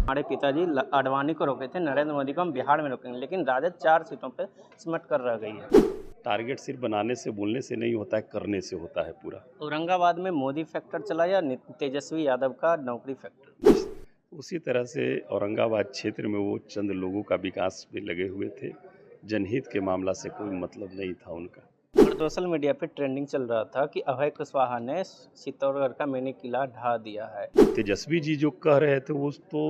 हमारे पिताजी आडवाणी को रोके थे, नरेंद्र मोदी को हम बिहार में रोकेंगे, लेकिन राजद 4 सीटों पे सिमट कर रह गई है। टारगेट सिर्फ बनाने से बोलने से नहीं होता है, करने से होता है पूरा। औरंगाबाद में मोदी फैक्टर चला या तेजस्वी यादव का नौकरी फैक्टर? उसी तरह से औरंगाबाद क्षेत्र में वो चंद लोगों का विकास में लगे हुए थे, जनहित के मामला से कोई मतलब नहीं था उनका। और सोशल मीडिया पे ट्रेंडिंग चल रहा था कि अभय कुशवाहा ने चित्तौड़गढ़ का मिनी किला ढा दिया है। तेजस्वी जी जो कह रहे थे वो तो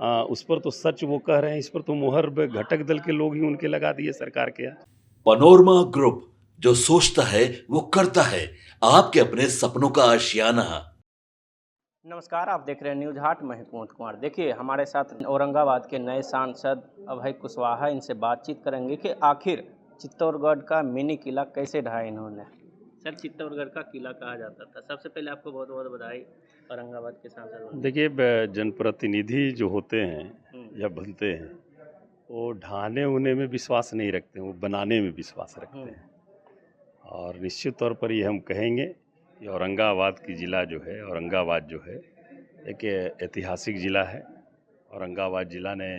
उस पर तो सच वो कह रहे हैं, इस पर तो मुहर घटक दल के लोग ही उनके लगा दिए सरकार के यहाँ। पनोरमा ग्रुप, जो सोचता है वो करता है, आपके अपने सपनों का आशियाना। नमस्कार, आप देख रहे हैं न्यूज़ हाट। मैं कुंवर कुमार। देखिए, हमारे साथ औरंगाबाद के नए सांसद अभय कुशवाहा, इनसे बातचीत करेंगे कि आखिर चित्तौड़गढ़ का मिनी किला कैसे ढाया इन्होंने। सर, चित्तौड़गढ़ का किला कहा जाता था। सबसे पहले आपको बहुत बहुत बधाई औरंगाबाद के सांसद। देखिए, जनप्रतिनिधि जो होते हैं या बनते हैं, वो ढाने उन्हें में विश्वास नहीं रखते हैं, वो बनाने में विश्वास रखते हैं। और निश्चित तौर पर ये हम कहेंगे कि औरंगाबाद की ज़िला जो है, औरंगाबाद जो है एक ऐतिहासिक ज़िला है। औरंगाबाद ज़िला ने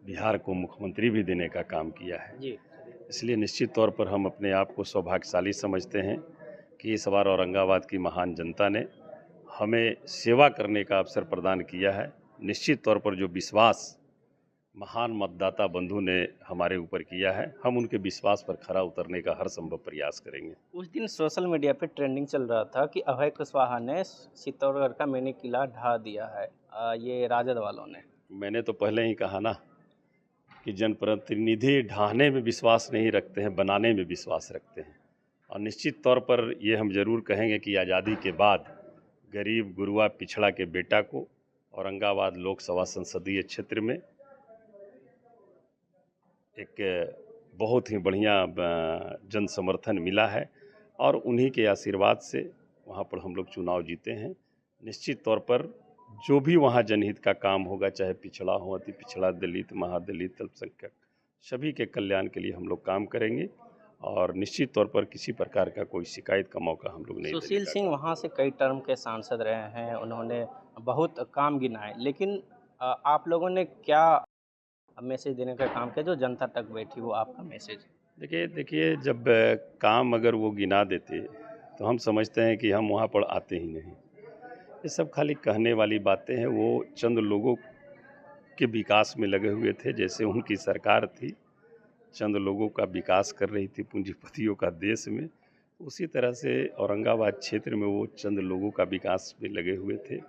बिहार को मुख्यमंत्री भी देने का काम किया है जी। इसलिए निश्चित तौर पर हम अपने आप को सौभाग्यशाली समझते हैं कि इस बार औरंगाबाद की महान जनता ने हमें सेवा करने का अवसर प्रदान किया है। निश्चित तौर पर जो विश्वास महान मतदाता बंधु ने हमारे ऊपर किया है, हम उनके विश्वास पर खरा उतरने का हर संभव प्रयास करेंगे। उस दिन सोशल मीडिया पे ट्रेंडिंग चल रहा था कि अभय कुशवाहा ने चित्तौड़गढ़ का मिनी किला ढा दिया है, ये राजद वालों ने। मैंने तो पहले ही कहा ना कि जनप्रतिनिधि ढाने में विश्वास नहीं रखते हैं, बनाने में विश्वास रखते हैं। और निश्चित तौर पर ये हम ज़रूर कहेंगे कि आज़ादी के बाद गरीब गुरुआ पिछड़ा के बेटा को औरंगाबाद लोकसभा संसदीय क्षेत्र में एक बहुत ही बढ़िया जन समर्थन मिला है और उन्हीं के आशीर्वाद से वहाँ पर हम लोग चुनाव जीते हैं। निश्चित तौर पर जो भी वहाँ जनहित का काम होगा, चाहे पिछड़ा हो, अति पिछड़ा, दलित, महादलित, अल्पसंख्यक, सभी के कल्याण के लिए हम लोग काम करेंगे और निश्चित तौर पर किसी प्रकार का कोई शिकायत का मौका हम लोग नहीं देंगे। सुशील सिंह वहाँ से कई टर्म के सांसद रहे हैं, उन्होंने बहुत काम गिनाए, लेकिन आप लोगों ने क्या मैसेज देने का काम किया जो जनता तक बैठी, वो आपका मैसेज? देखिए जब काम अगर वो गिना देते तो हम समझते हैं कि हम वहाँ पर आते ही नहीं। ये सब खाली कहने वाली बातें हैं। वो चंद लोगों के विकास में लगे हुए थे, जैसे उनकी सरकार थी, चंद लोगों का विकास कर रही थी पूंजीपतियों का देश में, उसी तरह से औरंगाबाद क्षेत्र में वो चंद लोगों का विकास में लगे हुए थे।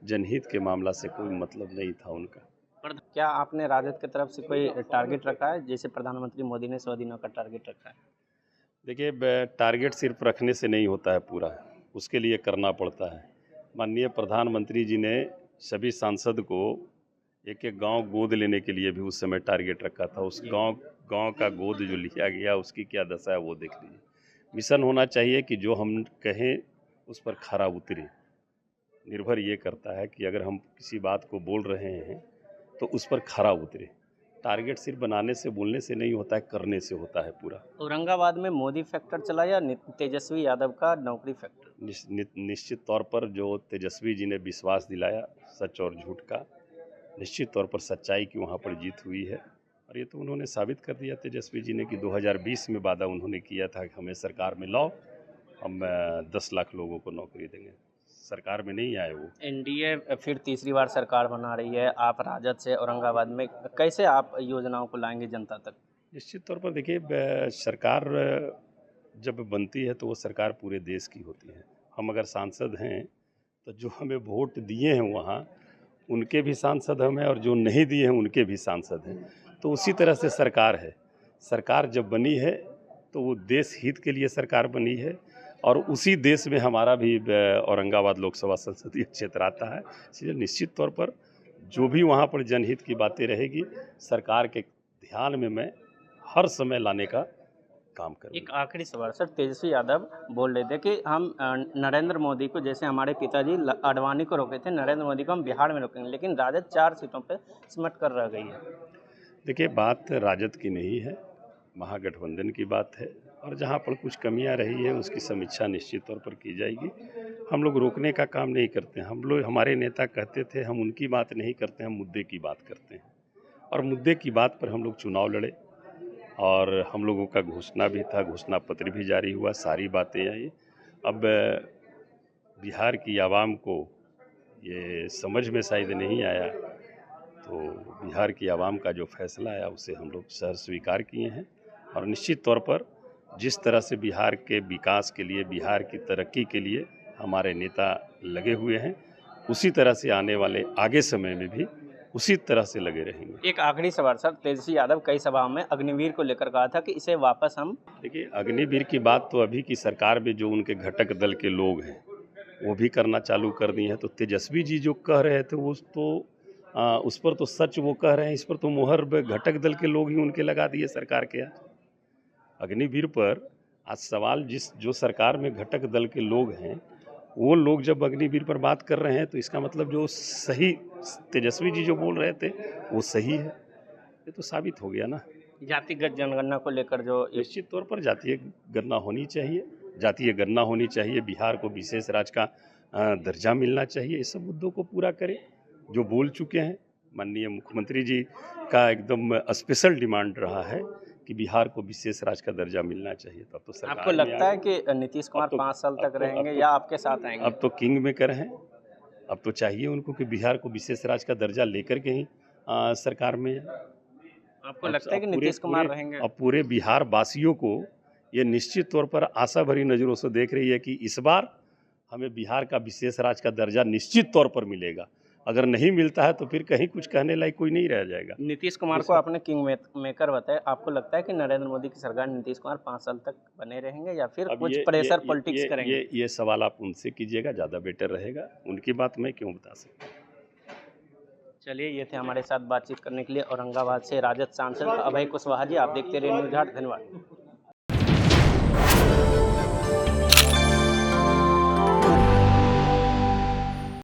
जनहित के मामला से कोई मतलब नहीं था उनका। क्या आपने राजद की तरफ से कोई टारगेट रखा है, जैसे प्रधानमंत्री मोदी ने 100 दिनों का टारगेट रखा है? देखिए, टारगेट सिर्फ रखने से नहीं होता है पूरा, उसके लिए करना पड़ता है। माननीय प्रधानमंत्री जी ने सभी सांसद को एक एक गांव गोद लेने के लिए भी उस समय टारगेट रखा था। उस गांव का गोद जो लिया गया उसकी क्या दशा है वो देख लीजिए। मिशन होना चाहिए कि जो हम कहें उस पर खरा उतरे। निर्भर ये करता है कि अगर हम किसी बात को बोल रहे हैं तो उस पर खरा उतरे। टारगेट सिर्फ बनाने से बोलने से नहीं होता है, करने से होता है पूरा। औरंगाबाद में मोदी फैक्टर चला या तेजस्वी यादव का नौकरी फैक्टर? निश्चित तौर पर जो तेजस्वी जी ने विश्वास दिलाया सच और झूठ का, निश्चित तौर पर सच्चाई की वहाँ पर जीत हुई है। और ये तो उन्होंने साबित कर दिया तेजस्वी जी ने कि 2020 में वादा उन्होंने किया था कि हमें सरकार में लाओ, हम 10 लाख लोगों को नौकरी देंगे। सरकार में नहीं आए वो। एनडीए फिर तीसरी बार सरकार बना रही है, आप राजद से औरंगाबाद में कैसे आप योजनाओं को लाएंगे जनता तक? निश्चित तौर पर देखिए, सरकार जब बनती है तो वो सरकार पूरे देश की होती है। हम अगर सांसद हैं तो जो हमें वोट दिए हैं वहाँ उनके भी सांसद हम हैं और जो नहीं दिए हैं उनके भी सांसद हैं। तो उसी तरह से सरकार है। सरकार जब बनी है तो वो देश हित के लिए सरकार बनी है और उसी देश में हमारा भी औरंगाबाद लोकसभा संसदीय क्षेत्र आता है। इसलिए निश्चित तौर पर जो भी वहाँ पर जनहित की बातें रहेगी सरकार के ध्यान में मैं हर समय लाने का काम करूँगा। एक आखिरी सवाल सर, तेजस्वी यादव बोल रहे थे कि हम नरेंद्र मोदी को, जैसे हमारे पिताजी आडवाणी को रोके थे, नरेंद्र मोदी को हम बिहार में रोकेंगे, लेकिन राजद 4 सीटों पे सिमट कर रह गई है। देखिए, बात राजद की नहीं है, महागठबंधन की बात है और जहाँ पर कुछ कमियां रही हैं उसकी समीक्षा निश्चित तौर पर की जाएगी हम लोग रोकने का काम नहीं करते हैं। हम लोग, हमारे नेता कहते थे हम उनकी बात नहीं करते, हम मुद्दे की बात करते हैं और मुद्दे की बात पर हम लोग चुनाव लड़े और हम लोगों का घोषणा भी था, घोषणा पत्र भी जारी हुआ, सारी बातें आई। अब बिहार की आवाम को ये समझ में शायद नहीं आया, तो बिहार की आवाम का जो फैसला आया उसे हम लोग सहर्ष स्वीकार किए हैं और निश्चित तौर पर जिस तरह से बिहार के विकास के लिए, बिहार की तरक्की के लिए हमारे नेता लगे हुए हैं, उसी तरह से आने वाले आगे समय में भी उसी तरह से लगे रहेंगे। एक आखिरी सवाल सर, तेजस्वी यादव कई सभाओं में अग्निवीर को लेकर कहा था कि इसे वापस हम। देखिए, अग्निवीर की बात तो अभी की सरकार में जो उनके घटक दल के लोग हैं वो भी करना चालू कर दिए हैं। तो तेजस्वी जी जो कह रहे थे वो तो उस पर तो सच वो कह रहे हैं, इस पर तो मुहर घटक दल के लोग ही उनके लगा दिए सरकार के। अग्निवीर पर आज सवाल जो सरकार में घटक दल के लोग हैं वो लोग जब अग्निवीर पर बात कर रहे हैं तो इसका मतलब जो सही तेजस्वी जी जो बोल रहे थे वो सही है, ये तो साबित हो गया ना। जातिगत जनगणना को लेकर जो निश्चित तौर पर जातीय गणना होनी चाहिए, जातीय गणना होनी चाहिए, बिहार को विशेष राज्य का दर्जा मिलना चाहिए, इस सब मुद्दों को पूरा करें जो बोल चुके हैं। माननीय मुख्यमंत्री जी का एकदम स्पेशल डिमांड रहा है कि बिहार को विशेष राज्य का दर्जा मिलना चाहिए। तब तो सरकार आपको लगता है कि नीतीश कुमार 5 साल तक रहेंगे या आपके साथ आएंगे? अब तो किंग मेकर हैं, अब तो चाहिए उनको कि बिहार को विशेष राज्य का दर्जा लेकर के ही सरकार में। आपको लगता है कि नीतीश कुमार रहेंगे? अब पूरे बिहार वासियों को ये निश्चित तौर पर आशा भरी नज़रों से देख रही है कि इस बार हमें बिहार का विशेष राज्य का दर्जा निश्चित तौर पर मिलेगा। अगर नहीं मिलता है तो फिर कहीं कुछ कहने लायक कोई नहीं रह जाएगा। नीतीश कुमार को आपने किंग मेकर बताया, आपको लगता है कि नरेंद्र मोदी की सरकार नीतीश कुमार 5 साल तक बने रहेंगे या फिर कुछ प्रेशर पॉलिटिक्स करेंगे? ये सवाल आप उनसे कीजिएगा, ज़्यादा बेटर रहेगा। उनकी बात मैं क्यों बता सकता हूँ। चलिए, ये थे हमारे साथ बातचीत करने के लिए औरंगाबाद से राजद सांसद अभय कुशवाहा जी। आप देखते रहिए न्यूज़ 8। धन्यवाद।